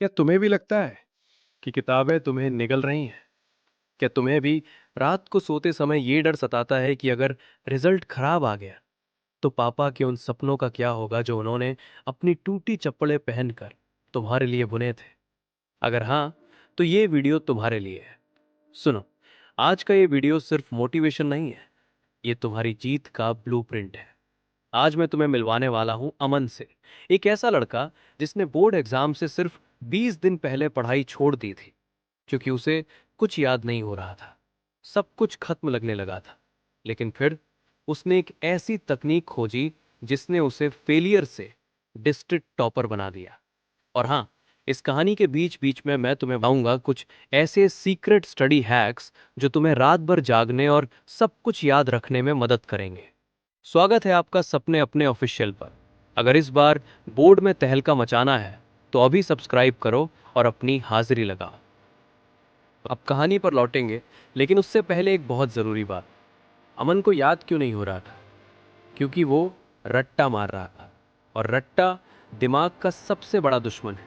क्या तुम्हें भी लगता है कि किताबें तुम्हें निगल रही हैं? क्या तुम्हें भी रात को सोते समय ये डर सताता है कि अगर रिजल्ट खराब आ गया तो पापा के उन सपनों का क्या होगा जो उन्होंने अपनी टूटी चप्पलें पहनकर तुम्हारे लिए बुने थे? अगर हाँ, तो ये वीडियो तुम्हारे लिए है। सुनो, आज का ये वीडियो सिर्फ मोटिवेशन नहीं है, ये तुम्हारी जीत का ब्लूप्रिंट है। आज मैं तुम्हें मिलवाने वाला हूं अमन से, एक ऐसा लड़का जिसने बोर्ड एग्जाम से सिर्फ 20 दिन पहले पढ़ाई छोड़ दी थी क्योंकि उसे कुछ याद नहीं हो रहा था। सब कुछ खत्म लगने लगा था। लेकिन फिर उसने एक ऐसी तकनीक खोजी जिसने उसे फेलियर से डिस्ट्रिक्ट टॉपर बना दिया। और हाँ, इस कहानी के बीच बीच में मैं तुम्हें बताऊंगा कुछ ऐसे सीक्रेट स्टडी हैक्स जो तुम्हें रात भर जागने और सब कुछ याद रखने में मदद करेंगे। स्वागत है आपका सपने अपने ऑफिशियल पर। अगर इस बार बोर्ड में तहलका मचाना है तो अभी सब्सक्राइब करो और अपनी हाजिरी लगाओ। अब कहानी पर लौटेंगे, लेकिन उससे पहले एक बहुत जरूरी बात। अमन को याद क्यों नहीं हो रहा था? क्योंकि वो रट्टा मार रहा था, और रट्टा दिमाग का सबसे बड़ा दुश्मन है।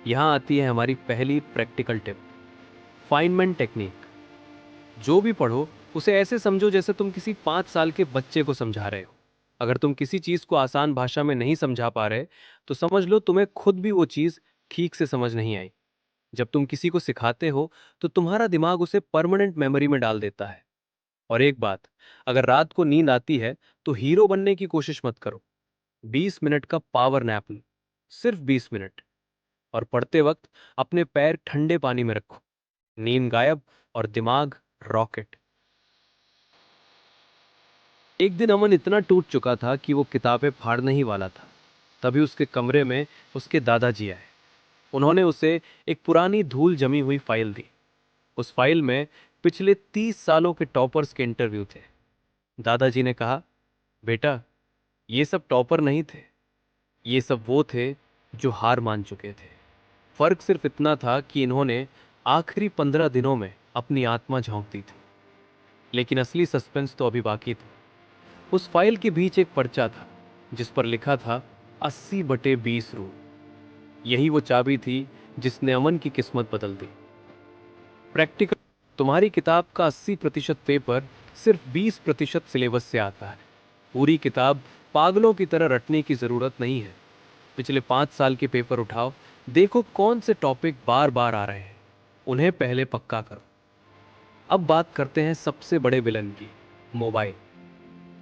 यहां आती है हमारी पहली प्रैक्टिकल टिप, फाइनमेंट टेक्निक। जो भी पढ़ो उसे ऐसे समझो जैसे तुम किसी 5 साल के बच्चे को समझा रहे हो। अगर तुम किसी चीज को आसान भाषा में नहीं समझा पा रहे तो समझ लो तुम्हें खुद भी वो चीज ठीक से समझ नहीं आई। जब तुम किसी को सिखाते हो तो तुम्हारा दिमाग उसे परमानेंट मेमोरी में डाल देता है। और एक बात, अगर रात को नींद आती है तो हीरो बनने की कोशिश मत करो। 20 मिनट का पावर नैप लो, सिर्फ 20 मिनट। और पढ़ते वक्त अपने पैर ठंडे पानी में रखो। नींद गायब और दिमाग रॉकेट। एक दिन अमन इतना टूट चुका था कि वो किताबें फाड़ने ही वाला था। तभी उसके कमरे में उसके दादाजी आए। उन्होंने उसे एक पुरानी धूल जमी हुई फाइल दी। उस फाइल में पिछले 30 सालों के टॉपर्स के इंटरव्यू थे। दादाजी ने कहा, बेटा, ये सब टॉपर नहीं थे, ये सब वो थे जो हार मान चुके थे। फर्क सिर्फ इतना था कि इन्होंने आखिरी 15 दिनों में अपनी आत्मा झोंक दी थी। लेकिन असली सस्पेंस तो अभी बाकी था। उस फाइल के बीच एक पर्चा था जिस पर लिखा था 80/20 रूल। यही वो चाबी थी जिसने अमन की किस्मत बदल दी। प्रैक्टिकल, तुम्हारी किताब का 80% पेपर सिर्फ 20% सिलेबस से आता है। पूरी किताब पागलों की तरह रटने की जरूरत नहीं है। पिछले 5 साल के पेपर उठाओ, देखो कौन से टॉपिक बार बार आ रहे हैं, उन्हें पहले पक्का करो। अब बात करते हैं सबसे बड़े विलन की, मोबाइल।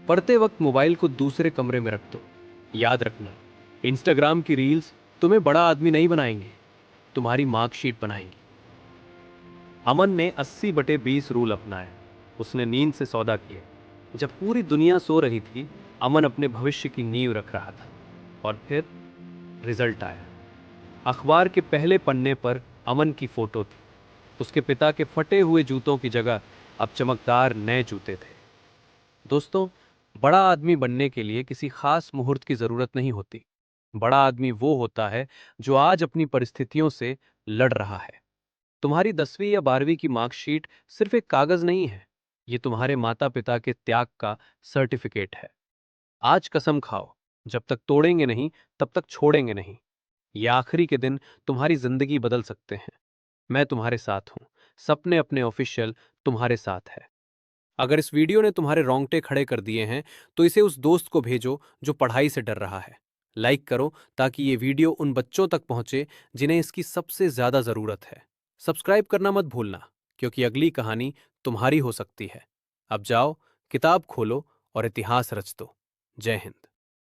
पढ़ते वक्त मोबाइल को दूसरे कमरे में रख दो। याद रखना, इंस्टाग्राम की रील्स तुम्हें बड़ा आदमी नहीं बनाएंगे, तुम्हारी मार्कशीट बनाएंगी। अमन ने 80/20 रूल अपनाया। उसने नींद से सौदा किया। जब पूरी दुनिया सो रही थी, अमन अपने भविष्य की नींव रख रहा था। और फिर रिजल्ट आया। अखबार के पहले पन्ने पर अमन की फोटो थी। उसके पिता के फटे हुए जूतों की जगह अब चमकदार नए जूते थे। दोस्तों, बड़ा आदमी बनने के लिए किसी खास मुहूर्त की जरूरत नहीं होती। बड़ा आदमी वो होता है जो आज अपनी परिस्थितियों से लड़ रहा है। तुम्हारी 10वीं या 12वीं की मार्कशीट सिर्फ एक कागज नहीं है, ये तुम्हारे माता पिता के त्याग का सर्टिफिकेट है। आज कसम खाओ, जब तक तोड़ेंगे नहीं तब तक छोड़ेंगे नहीं। ये आखिरी के दिन तुम्हारी जिंदगी बदल सकते हैं। मैं तुम्हारे साथ हूं। सपने अपने ऑफिशियल तुम्हारे साथ है। अगर इस वीडियो ने तुम्हारे रोंगटे खड़े कर दिए हैं तो इसे उस दोस्त को भेजो जो पढ़ाई से डर रहा है। लाइक करो ताकि ये वीडियो उन बच्चों तक पहुंचे जिन्हें इसकी सबसे ज्यादा जरूरत है। सब्सक्राइब करना मत भूलना, क्योंकि अगली कहानी तुम्हारी हो सकती है। अब जाओ, किताब खोलो और इतिहास रच दो। जय हिंद।